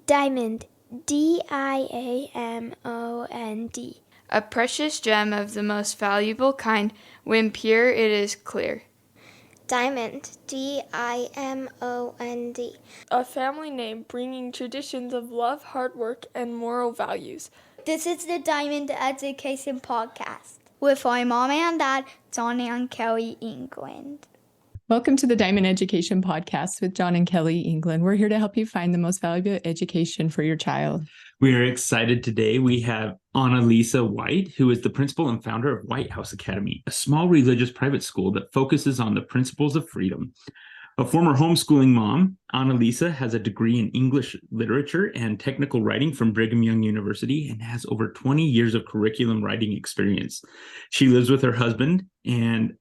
Diamond, Diamond. A precious gem of the most valuable kind. When pure, it is clear. Diamond, Diamond. A family name bringing traditions of love, hard work, and moral values. This is the Diamond Education Podcast with my mom and dad, John and Kelly England. Welcome to the Diamond Education Podcast with John and Kelly England. We're here to help you find the most valuable education for your child. We are excited today. We have Annaliese White, who is the principal and founder of White House Academy, a small religious private school that focuses on the principles of freedom. A former homeschooling mom, Annaliese has a degree in English literature and technical writing from Brigham Young University and has over 20 years of curriculum writing experience. She lives with her husband and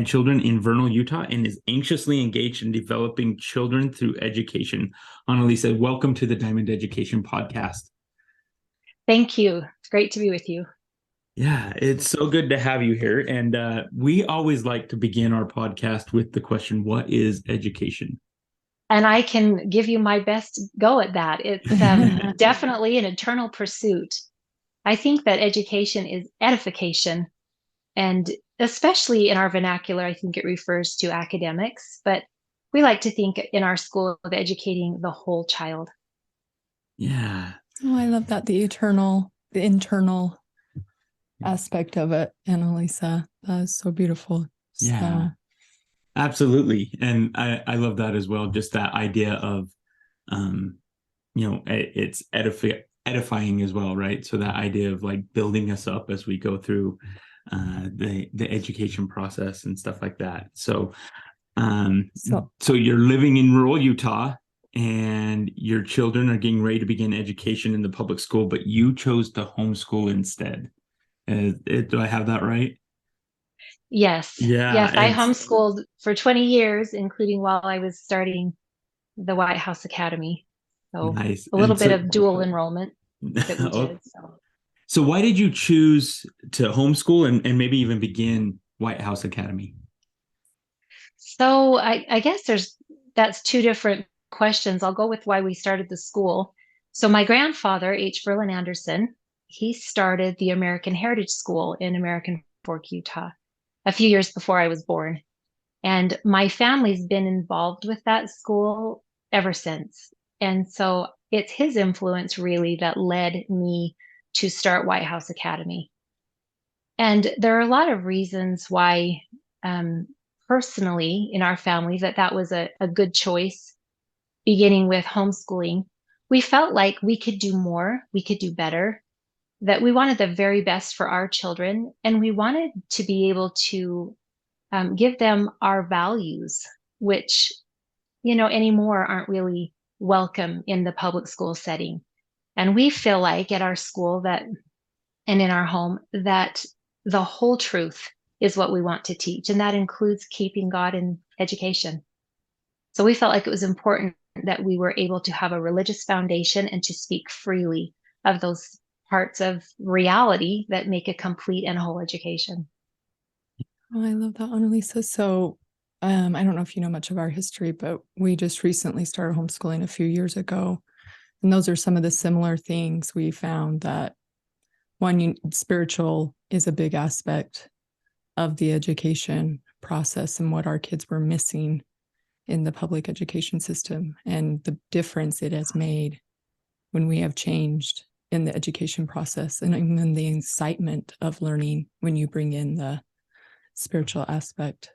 children in Vernal, Utah, and is anxiously engaged in developing children through education. Annaliese, welcome to the Diamond Education Podcast. Thank you. It's great to be with you. Yeah, it's so good to have you here. And we always like to begin our podcast with the question, what is education? And I can give you my best go at that. It's definitely an eternal pursuit. I think that education is edification. And especially in our vernacular, I think it refers to academics, but we like to think in our school of educating the whole child. Yeah. Oh, I love that. The internal aspect of it, Annaliese. That is so beautiful. Yeah, absolutely. And I love that as well. Just that idea of, it's edifying as well, right? So that idea of like building us up as we go through the education process and stuff like that. So you're living in rural Utah and your children are getting ready to begin education in the public school, but you chose to homeschool instead. Do I have that right? Yes. Yeah. Yes, I homeschooled for 20 years, including while I was starting the White House Academy. So nice. A little bit of dual enrollment that we did. So why did you choose to homeschool and maybe even begin White House Academy? So I guess that's two different questions. I'll go with why we started the school. So my grandfather, H. Verlin Anderson, he started the American Heritage School in American Fork, Utah, a few years before I was born. And my family's been involved with that school ever since. And so it's his influence really that led me to start White House Academy. And there are a lot of reasons why, personally in our family, that was a good choice, beginning with homeschooling. We felt like we could do more, we could do better, that we wanted the very best for our children. And we wanted to be able to give them our values, which, anymore aren't really welcome in the public school setting. And we feel like at our school and in our home, that the whole truth is what we want to teach. And that includes keeping God in education. So we felt like it was important that we were able to have a religious foundation and to speak freely of those parts of reality that make a complete and whole education. Oh, I love that, Annaliese. So I don't know if you know much of our history, but we just recently started homeschooling a few years ago. And those are some of the similar things we found, that one, spiritual is a big aspect of the education process and what our kids were missing in the public education system, and the difference it has made when we have changed in the education process, and then the excitement of learning when you bring in the spiritual aspect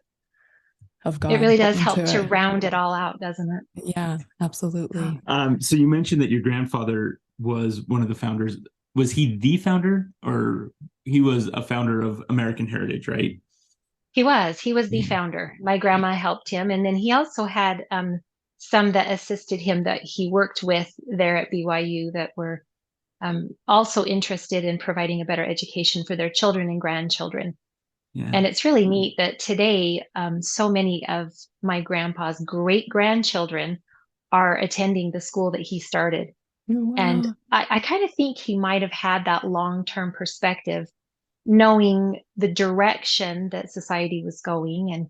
of God. It really does help to round it all out, doesn't it? Yeah, absolutely. So you mentioned that your grandfather was one of the founders. Was he the founder, or he was a founder of American Heritage, right? He was the founder. My grandma helped him. And then he also had some that assisted him that he worked with there at BYU that were also interested in providing a better education for their children and grandchildren. Yeah. And it's really neat that today, so many of my grandpa's great grandchildren are attending the school that he started. Oh, wow. And I kind of think he might have had that long-term perspective, knowing the direction that society was going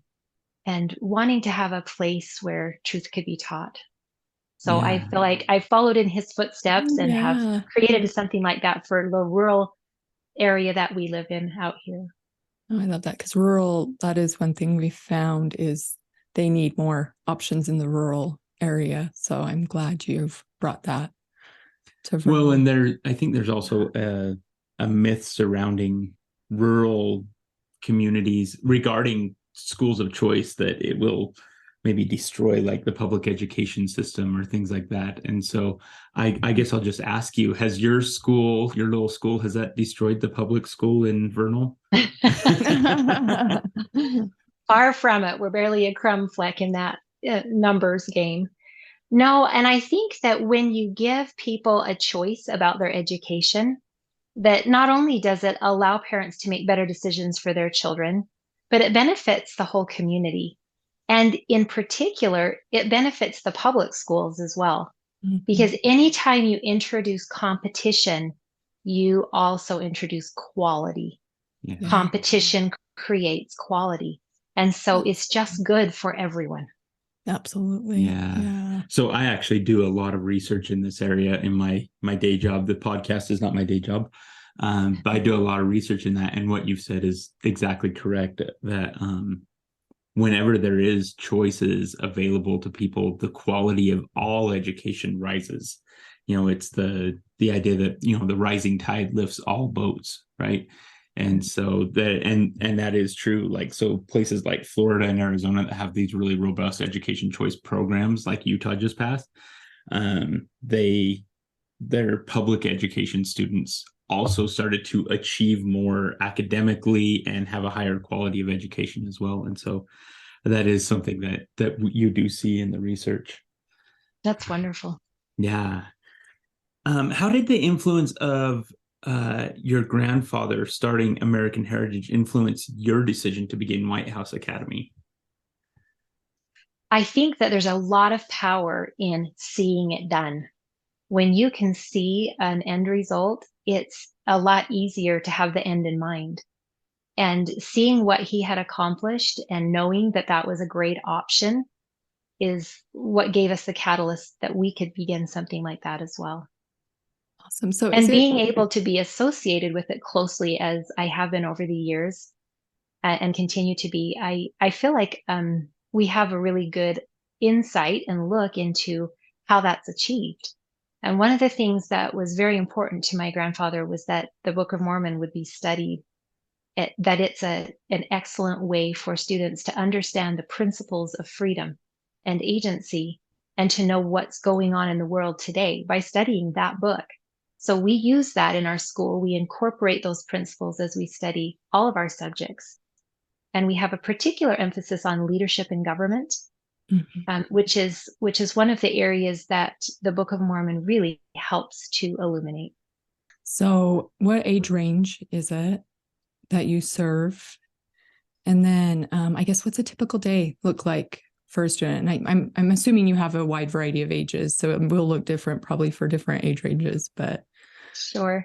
and wanting to have a place where truth could be taught. So I Yeah. feel like I followed in his footsteps and have Yeah. created something like that for the rural area that we live in out here. Oh, I love that, because rural, that is one thing we found is they need more options in the rural area. So I'm glad you've brought that to Well, Vernal. and I think there's also a myth surrounding rural communities regarding schools of choice that it will maybe destroy like the public education system or things like that. And so I guess I'll just ask you, has your school, your little school, has that destroyed the public school in Vernal? Far from it. We're barely a crumb fleck in that numbers game. No, and I think that when you give people a choice about their education, that not only does it allow parents to make better decisions for their children, but it benefits the whole community. And in particular, it benefits the public schools as well. Mhm. Because anytime you introduce competition, you also introduce quality. Yeah. Yeah. Competition creates quality. And so it's just good for everyone. Absolutely. Yeah. Yeah. So I actually do a lot of research in this area in my day job. The podcast is not my day job, but I do a lot of research in that. And what you've said is exactly correct. That whenever there is choices available to people, the quality of all education rises. It's the idea that the rising tide lifts all boats, right? And so that is true. Like, so places like Florida and Arizona that have these really robust education choice programs, like Utah just passed, their public education students also started to achieve more academically and have a higher quality of education as well. And so that is something that you do see in the research. That's wonderful. Yeah. How did the influence of your grandfather starting American Heritage influence your decision to begin White House Academy? I think that there's a lot of power in seeing it done. When you can see an end result, it's a lot easier to have the end in mind. And seeing what he had accomplished and knowing that that was a great option is what gave us the catalyst that we could begin something like that as well. Awesome. So And being able to be associated with it closely as I have been over the years and continue to be, I feel like we have a really good insight and look into how that's achieved. And one of the things that was very important to my grandfather was that the Book of Mormon would be studied, that it's an excellent way for students to understand the principles of freedom and agency and to know what's going on in the world today by studying that book. So we use that in our school. We incorporate those principles as we study all of our subjects. And we have a particular emphasis on leadership in government, which is one of the areas that the Book of Mormon really helps to illuminate. So what age range is it that you serve? And then I guess what's a typical day look like for a student? And I'm assuming you have a wide variety of ages, so it will look different probably for different age ranges, but. Sure.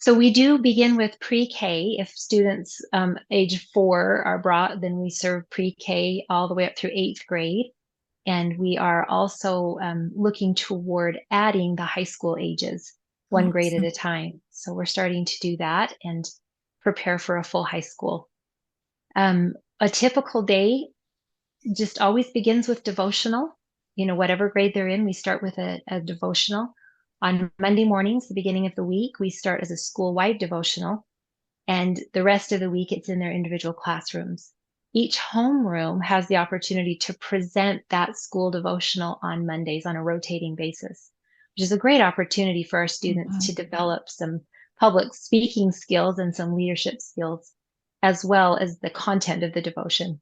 So we do begin with pre-K. If students age 4 are brought, then we serve pre-K all the way up through 8th grade. And we are also looking toward adding the high school ages, one grade at a time. So we're starting to do that and prepare for a full high school. A typical day just always begins with devotional. Whatever grade they're in, we start with a devotional. On Monday mornings, the beginning of the week, we start as a school-wide devotional. And the rest of the week, it's in their individual classrooms. Each homeroom has the opportunity to present that school devotional on Mondays on a rotating basis, which is a great opportunity for our students to develop some public speaking skills and some leadership skills, as well as the content of the devotion.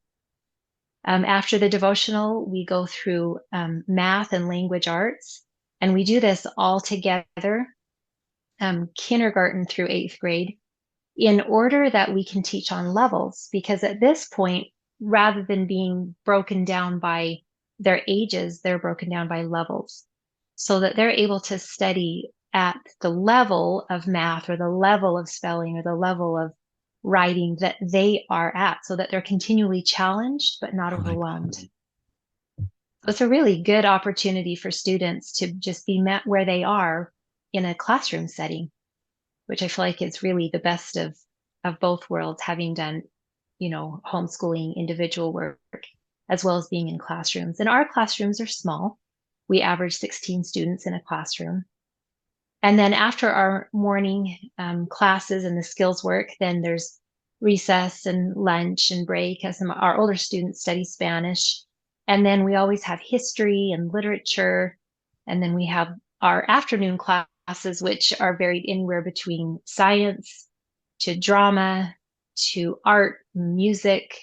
After the devotional, we go through math and language arts, and we do this all together, kindergarten through 8th grade, in order that we can teach on levels, because at this point, rather than being broken down by their ages, they're broken down by levels, so that they're able to study at the level of math or the level of spelling or the level of writing that they are at, so that they're continually challenged but not overwhelmed. It's a really good opportunity for students to just be met where they are in a classroom setting, which I feel like is really the best of both worlds, having done, homeschooling, individual work, as well as being in classrooms. And our classrooms are small. We average 16 students in a classroom. And then after our morning classes and the skills work, then there's recess and lunch and break as our older students study Spanish. And then we always have history and literature. And then we have our afternoon classes, which are varied anywhere between science to drama to art, music,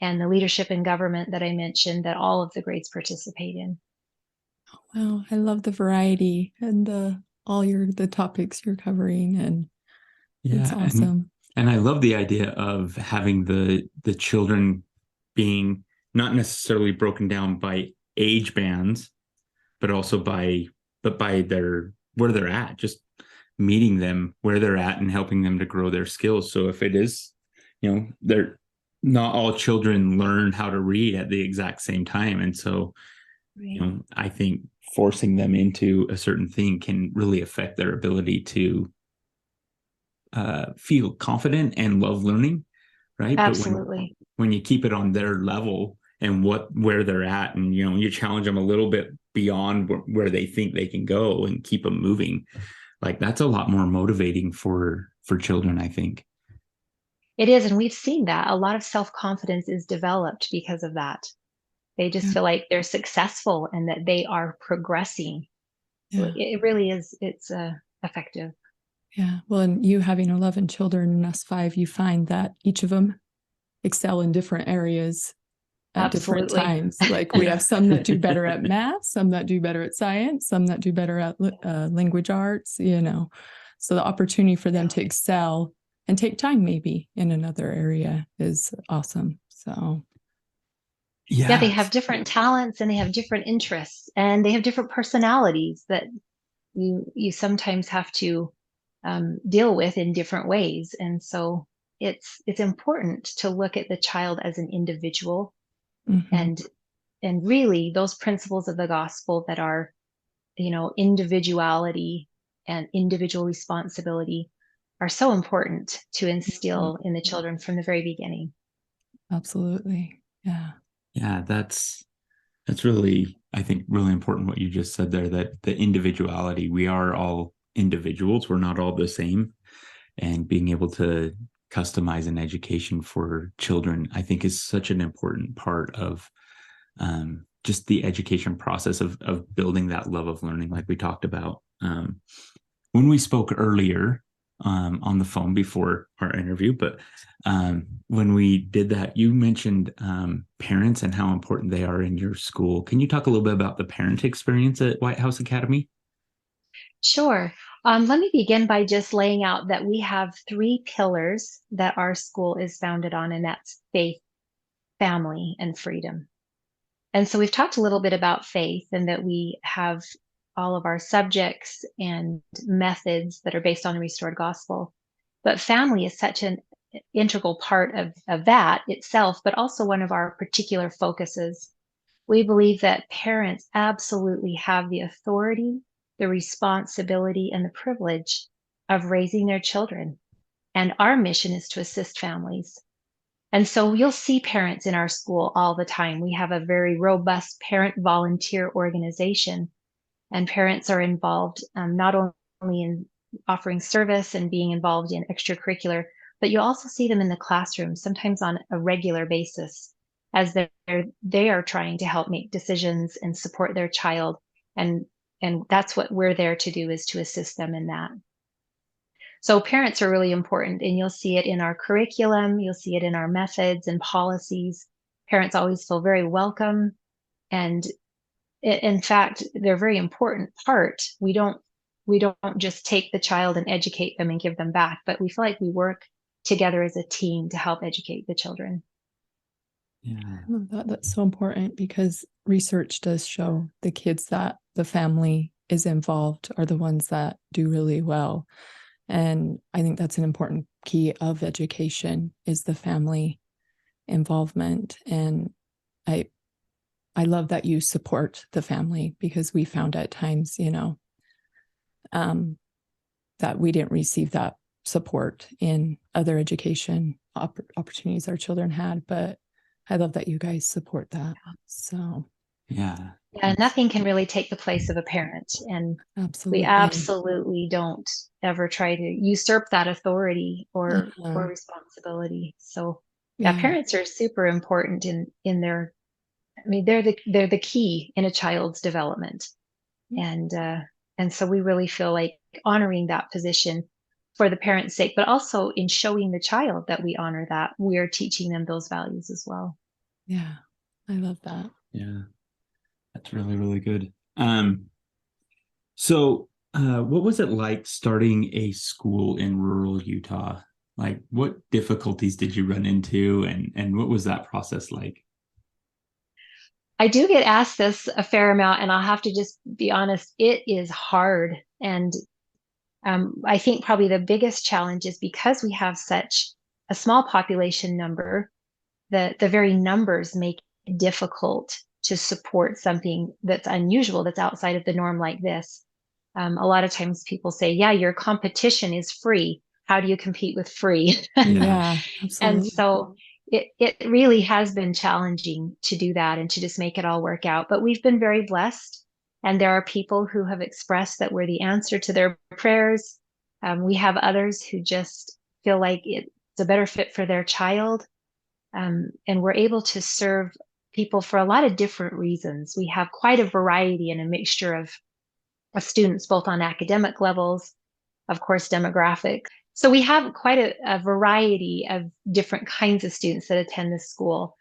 and the leadership and government that I mentioned that all of the grades participate in. Wow, I love the variety and the topics you're covering, and it's awesome. And I love the idea of having the children being not necessarily broken down by age bands, but also by their where they're at, just meeting them where they're at and helping them to grow their skills. So if it is, they're not all children learn how to read at the exact same time. And so, Right. I think forcing them into a certain thing can really affect their ability to feel confident and love learning, right? Absolutely. But when you keep it on their level and where they're at, and you challenge them a little bit beyond where they think they can go and keep them moving, like that's a lot more motivating for children, I think. It is, and we've seen that. A lot of self-confidence is developed because of that. They just feel like they're successful and that they are progressing. So it really is, it's effective. Yeah. Well, and you having 11 children and us 5, you find that each of them excel in different areas at different times. Like we have some that do better at math, some that do better at science, some that do better at language arts, So the opportunity for them to excel and take time maybe in another area is awesome. So yeah, they have different talents and they have different interests and they have different personalities that you sometimes have to deal with in different ways. And so it's important to look at the child as an individual, and really those principles of the gospel that are, individuality and individual responsibility are so important to instill in the children from the very beginning. Absolutely. Yeah. Yeah, that's really, I think, really important what you just said there, that the individuality, we are all individuals, we're not all the same. And being able to customize an education for children, I think, is such an important part of just the education process of building that love of learning, like we talked about. When we spoke earlier on the phone before our interview, but when we did that, you mentioned parents and how important they are in your school. Can you talk a little bit about the parent experience at White House Academy? Sure. Let me begin by just laying out that we have 3 pillars that our school is founded on, and that's faith, family, and freedom. And so we've talked a little bit about faith and that we have all of our subjects and methods that are based on the restored gospel. But family is such an integral part of that itself, but also one of our particular focuses. We believe that parents absolutely have the authority, the responsibility, and the privilege of raising their children. And our mission is to assist families. And so you'll see parents in our school all the time. We have a very robust parent volunteer organization, and parents are involved not only in offering service and being involved in extracurricular, but you also see them in the classroom, sometimes on a regular basis, as they are trying to help make decisions and support their child. And that's what we're there to do, is to assist them in that. So parents are really important, and you'll see it in our curriculum, you'll see it in our methods and policies. Parents always feel very welcome, and in fact, they're a very important part. We don't just take the child and educate them and give them back, but we feel like we work together as a team to help educate the children. Yeah, I love that. That's so important, because research does show the kids that the family is involved are the ones that do really well. And I think that's an important key of education, is the family involvement. And I I love that you support the family, because we found at times, that we didn't receive that support in other education opportunities our children had. But I love that you guys support that. So Yeah. Yeah, nothing can really take the place of a parent. And absolutely. we absolutely don't ever try to usurp that authority or responsibility. So yeah, parents are super important in their, I mean, they're the key in a child's development. And so we really feel like honoring that position for the parent's sake, but also in showing the child that we honor that, we are teaching them those values as well. Yeah, I love that. Yeah, that's really, really good. So what was it like starting a school in rural Utah? Like, what difficulties did you run into, and what was that process like? I do get asked this a fair amount, and I'll have to just be honest, it is hard. And I think probably the biggest challenge is because we have such a small population number, the very numbers make it difficult to support something that's unusual, that's outside of the norm like this. A lot of times people say, yeah, your competition is free. How do you compete with free? Yeah, absolutely. And so it really has been challenging to do that and to just make it all work out. But we've been very blessed. And there are people who have expressed that we're the answer to their prayers. We have others who just feel like it's a better fit for their child. And we're able to serve people for a lot of different reasons. We have quite a variety and a mixture of students, both on academic levels, of course, demographics. So we have quite a variety of different kinds of students that attend this school.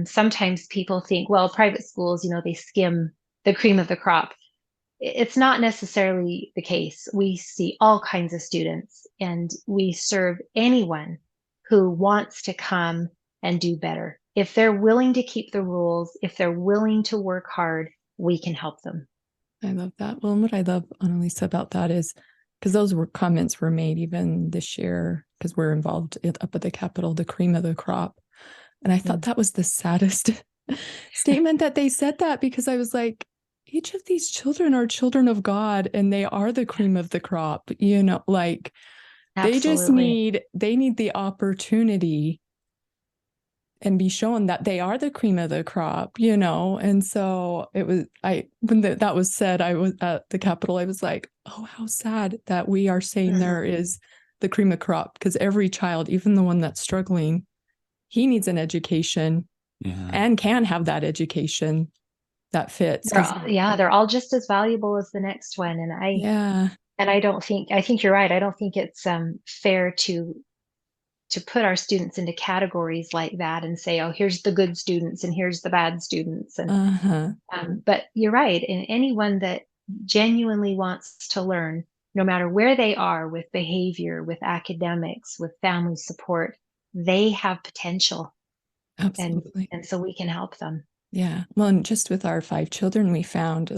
Sometimes people think, well, private schools, they skim the cream of the crop. It's not necessarily the case. We see all kinds of students, and we serve anyone who wants to come and do better. If they're willing to keep the rules, if they're willing to work hard, we can help them. I love that. Well, and what I love, Annaliese, about that is, because those comments were made even this year, because we're involved up at the Capitol, the cream of the crop. And I thought that was the saddest statement that they said that, because I was like, each of these children are children of God, and they are the cream of the crop, like Absolutely. they need the opportunity and be shown that they are the cream of the crop, And so it was, when that was said, I was at the Capitol, I was like, oh, how sad that we are saying there is the cream of crop, because every child, even the one that's struggling, he needs an education and can have that education that fits. They're all just as valuable as the next one. And I think you're right. I don't think it's fair to put our students into categories like that and say, oh, here's the good students and here's the bad students. And but you're right. And anyone that genuinely wants to learn, no matter where they are with behavior, with academics, with family support, they have potential. Absolutely. And so we can help them. Yeah. Well, and just with our 5 children, we found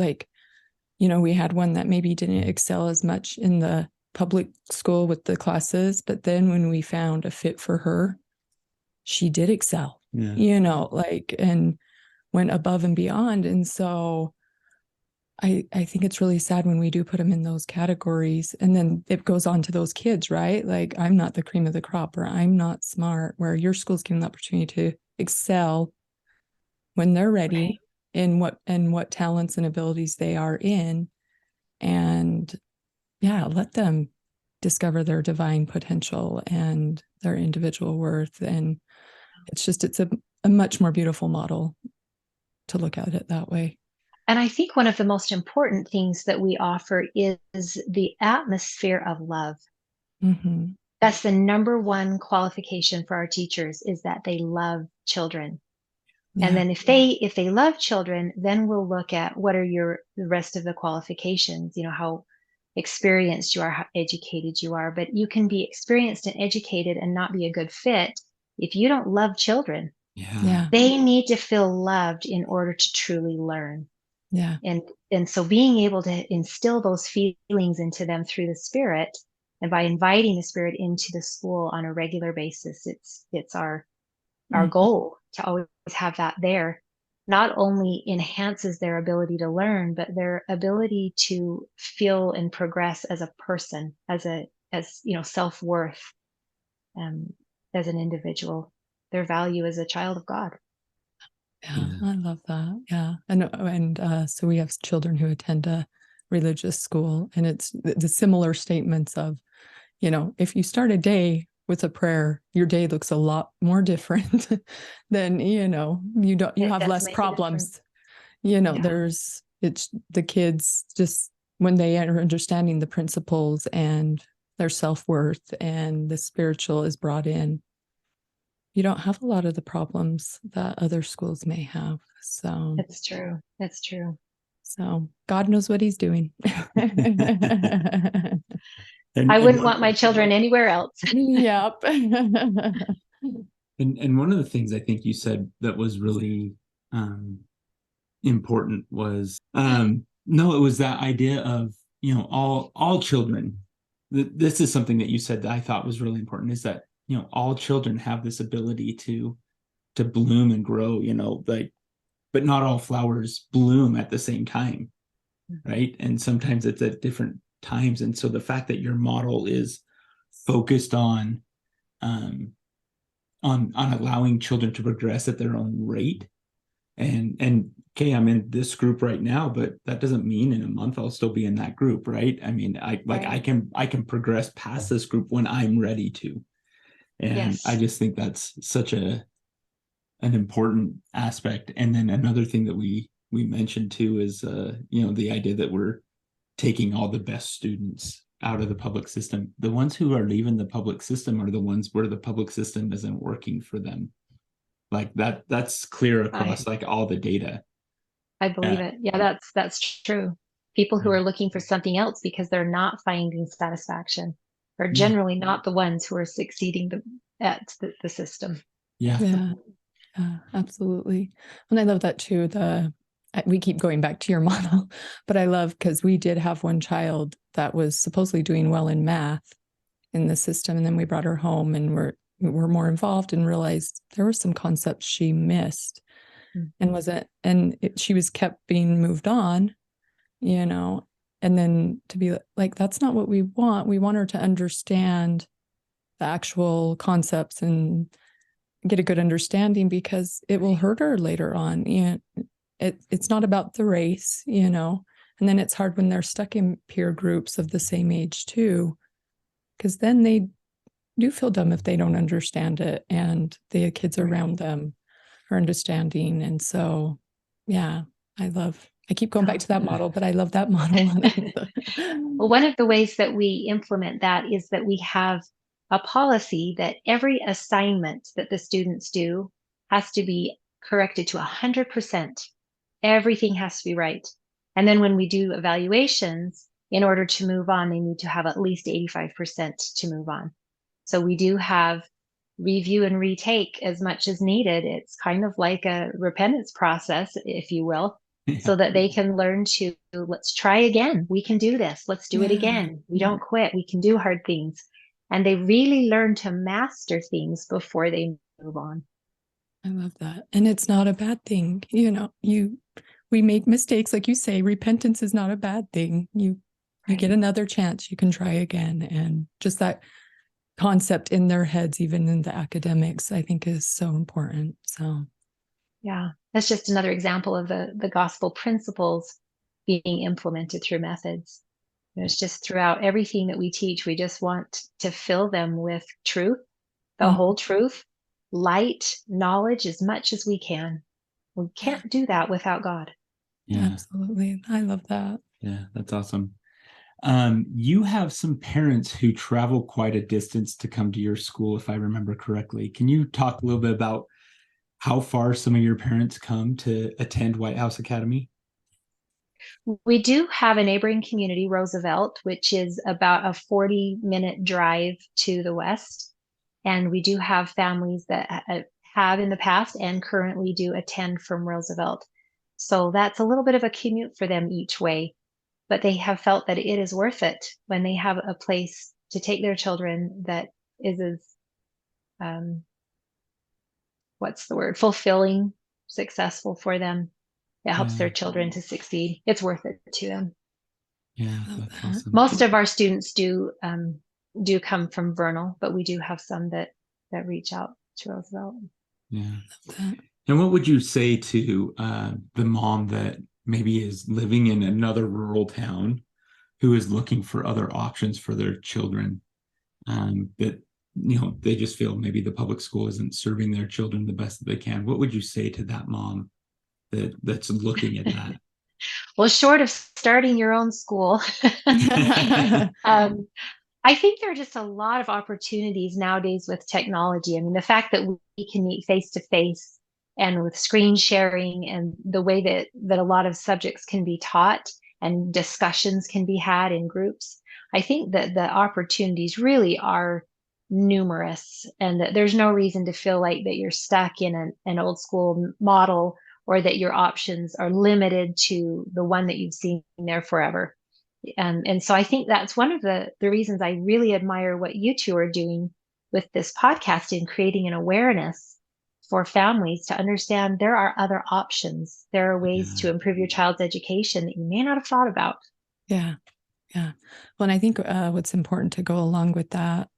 we had one that maybe didn't excel as much in the public school with the classes, but then when we found a fit for her, she did excel, and went above and beyond. And so I think it's really sad when we do put them in those categories, and then it goes on to those kids, right? Like, I'm not the cream of the crop, or I'm not smart, where your school's given the opportunity to excel when they're ready in what talents and abilities they are in. And let them discover their divine potential and their individual worth. And it's a much more beautiful model to look at it that way. And I think one of the most important things that we offer is the atmosphere of love. Mm-hmm. That's the number one qualification for our teachers, is that they love children. Yeah. And then if they love children, then we'll look at what are the rest of the qualifications, how experienced you are, how educated you are. But you can be experienced and educated and not be a good fit if you don't love children. Yeah. They need to feel loved in order to truly learn. Yeah. And so being able to instill those feelings into them through the Spirit, and by inviting the Spirit into the school on a regular basis, it's our goal to always have that there. not only enhances their ability to learn, but their ability to feel and progress as a person, as self-worth, um, as an individual, their value as a child of God. Yeah, I love that. Yeah. And so we have children who attend a religious school, and it's the similar statements of, if you start a day with a prayer, your day looks a lot more different than, you have does less make a problems. Yeah. It's the kids just when they are understanding the principles and their self-worth and the spiritual is brought in, you don't have a lot of the problems that other schools may have. So That's true. That's true. So God knows what he's doing. I wouldn't want my children anywhere else. Yep. And one of the things I think you said that was really important was no, it was that idea of all children. This is something that you said that I thought was really important, is that all children have this ability to bloom and grow, but not all flowers bloom at the same time, right? And sometimes it's at different times. And so the fact that your model is focused on allowing children to progress at their own rate, and okay, I'm in this group right now, but that doesn't mean in a month I'll still be in that group, right? I mean, I can progress past this group when I'm ready to. And Yes. I just think that's such an important aspect. And then another thing that we mentioned too is the idea that we're taking all the best students out of the public system. The ones who are leaving the public system are the ones where the public system isn't working for them. Like that's clear across like all the data. I believe it. Yeah, that's true. People who are looking for something else because they're not finding satisfaction are generally not the ones who are succeeding at the system. Yeah, absolutely. And I love that too. We keep going back to your model, but I love because we did have one child that was supposedly doing well in math in the system, and then we brought her home and we're more involved and realized there were some concepts she missed and she was kept being moved on, and then to be like, that's not what we want. We want her to understand the actual concepts and get a good understanding, because it will hurt her later on. And it's not about the race, and then it's hard when they're stuck in peer groups of the same age too, because then they do feel dumb if they don't understand it and the kids around them are understanding. And so, yeah, I keep going back to that model, but I love that model. Well, one of the ways that we implement that is that we have a policy that every assignment that the students do has to be corrected to 100%. Everything has to be right. And then when we do evaluations, in order to move on, they need to have at least 85% to move on. So we do have review and retake as much as needed. It's kind of like a repentance process, if you will, so that they can learn to, let's try again. We can do this. Let's do it again. We don't quit. We can do hard things. And they really learn to master things before they move on. I love that. And it's not a bad thing. We make mistakes. Like you say, repentance is not a bad thing. You get another chance. You can try again. And just that concept in their heads, even in the academics, I think is so important. So yeah, that's just another example of the gospel principles being implemented through methods. It's just throughout everything that we teach, we just want to fill them with truth, the whole truth, light, knowledge, as much as we can. We can't do that without God. Yeah, absolutely. I love that. Yeah, that's awesome. You have some parents who travel quite a distance to come to your school, if I remember correctly. Can you talk a little bit about how far some of your parents come to attend White House Academy? We do have a neighboring community, Roosevelt, which is about a 40-minute drive to the west. And we do have families that have in the past and currently do attend from Roosevelt. So that's a little bit of a commute for them each way. But they have felt that it is worth it when they have a place to take their children that is as, fulfilling, successful for them. It helps their children to succeed. It's worth it to them. Yeah, that's awesome. Most of our students do come from Vernal, but we do have some that reach out to Roosevelt. Yeah. And what would you say to the mom that maybe is living in another rural town who is looking for other options for their children, that, you know, they just feel maybe the public school isn't serving their children the best that they can? What would you say to that mom that's looking at that? Well, short of starting your own school, I think there are just a lot of opportunities nowadays with technology. I mean, the fact that we can meet face to face and with screen sharing and the way that a lot of subjects can be taught and discussions can be had in groups, I think that the opportunities really are numerous, and that there's no reason to feel like that you're stuck in an old school model, or that your options are limited to the one that you've seen there forever. And so I think that's one of the reasons I really admire what you two are doing with this podcast in creating an awareness for families to understand there are other options. There are ways to improve your child's education that you may not have thought about. Yeah. Yeah. Well, and I think what's important to go along with that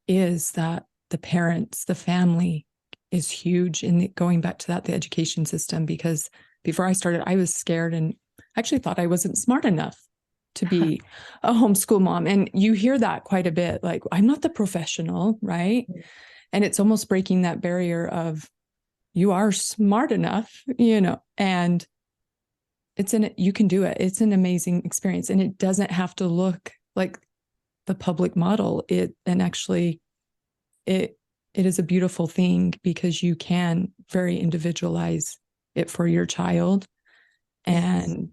is that the parents, the family is huge in going back to that, the education system, because before I started, I was scared and actually thought I wasn't smart enough to be a homeschool mom. And you hear that quite a bit, like, I'm not the professional, right? And it's almost breaking that barrier of you are smart enough, you know, and you can do it. It's an amazing experience. And it doesn't have to look like the public model. It is a beautiful thing because you can very individualize it for your child. And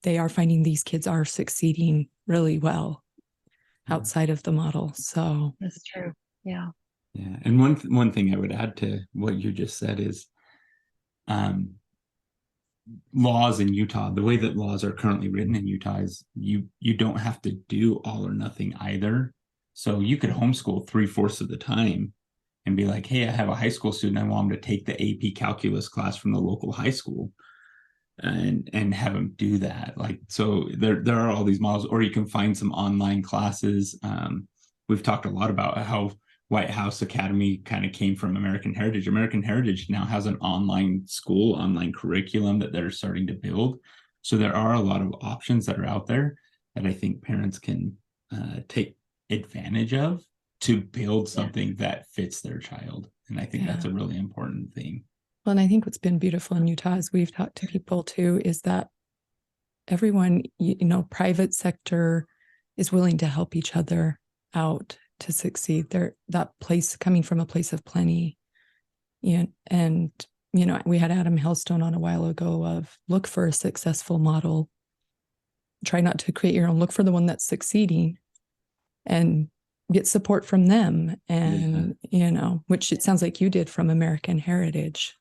they are finding these kids are succeeding really well outside of the model. So that's true. Yeah. Yeah. And one thing I would add to what you just said is laws in Utah, the way that laws are currently written in Utah is you don't have to do all or nothing either. So you could homeschool 3/4 of the time and be like, hey, I have a high school student. I want them to take the AP calculus class from the local high school and have them do that. Like, so there are all these models, or you can find some online classes. We've talked a lot about how White House Academy kind of came from American Heritage. American Heritage now has an online school, online curriculum that they're starting to build. So there are a lot of options that are out there that I think parents can take advantage of to build something that fits their child. And I think that's a really important thing. Well, and I think what's been beautiful in Utah, as we've talked to people too, is that everyone, private sector is willing to help each other out to succeed. That place coming from a place of plenty. And we had Adam Hellstone on a while ago of look for a successful model. Try not to create your own, look for the one that's succeeding and get support from them. And, which it sounds like you did from American Heritage.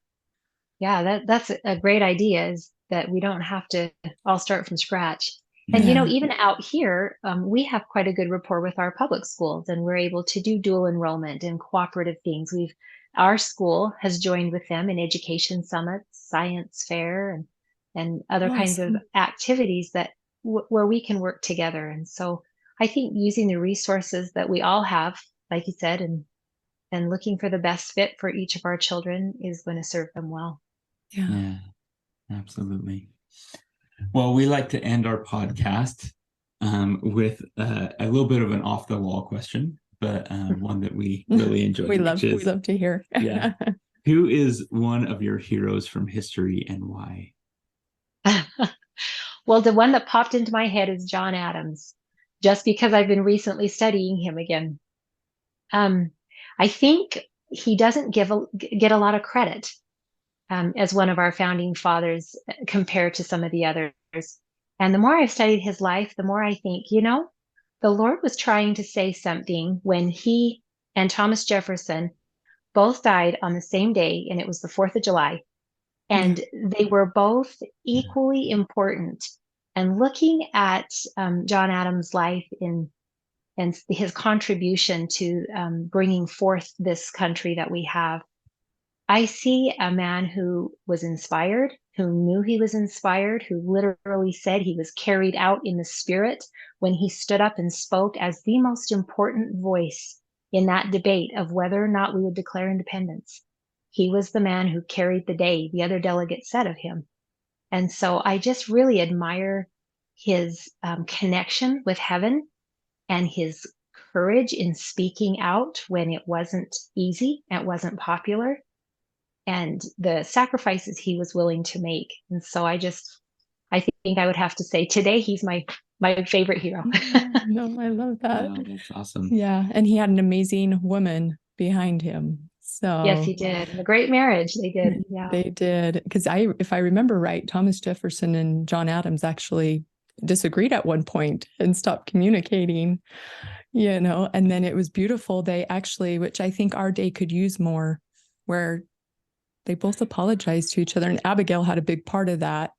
Yeah, that's a great idea, is that we don't have to all start from scratch. And, even out here, we have quite a good rapport with our public schools, and we're able to do dual enrollment and cooperative things. Our school has joined with them in education summits, science fair, and other kinds of activities that where we can work together. And so I think using the resources that we all have, like you said, and looking for the best fit for each of our children is going to serve them well. Yeah, absolutely. Well, we like to end our podcast with a little bit of an off the wall question, but one that we really enjoy. we love to hear. Yeah. Who is one of your heroes from history and why? Well, the one that popped into my head is John Adams, just because I've been recently studying him again. I think he doesn't get a lot of credit as one of our founding fathers compared to some of the others. And the more I've studied his life, the more I think, the Lord was trying to say something when he and Thomas Jefferson both died on the same day, and it was the 4th of July. And they were both equally important. And looking at John Adams' life and his contribution to bringing forth this country that we have, I see a man who was inspired, who knew he was inspired, who literally said he was carried out in the Spirit when he stood up and spoke as the most important voice in that debate of whether or not we would declare independence. He was the man who carried the day, the other delegates said of him. And so I just really admire his connection with heaven and his courage in speaking out when it wasn't easy, it wasn't popular, and the sacrifices he was willing to make. And so I think I would have to say today he's my favorite hero. No, I love that. Wow, that's awesome. Yeah. And he had an amazing woman behind him. So Yes, he did. And a great marriage they did. Yeah. they did. Because if I remember right, Thomas Jefferson and John Adams actually disagreed at one point and stopped communicating, and then it was beautiful. They actually, which I think our day could use more, where they both apologized to each other. And Abigail had a big part of that,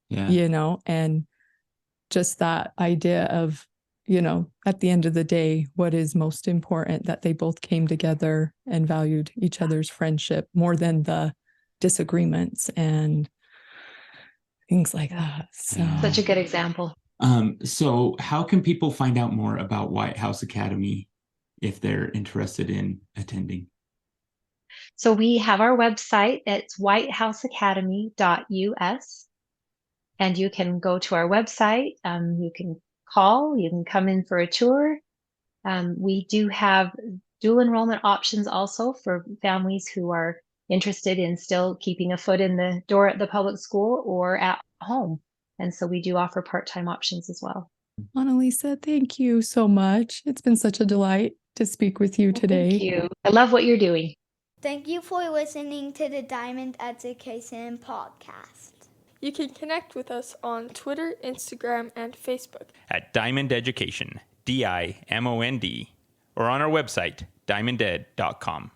and just that idea of, at the end of the day, what is most important, that they both came together and valued each other's friendship more than the disagreements and things like that. So Such a good example. So how can people find out more about White House Academy if they're interested in attending? So we have our website. It's whitehouseacademy.us. And you can go to our website. You can call. You can come in for a tour. We do have dual enrollment options also for families who are interested in still keeping a foot in the door at the public school or at home. And so we do offer part-time options as well. Annaliese, thank you so much. It's been such a delight to speak with you today. Thank you. I love what you're doing. Thank you for listening to the Diamond Education Podcast. You can connect with us on Twitter, Instagram, and Facebook at Diamond Education, DIMOND, or on our website, diamonded.com.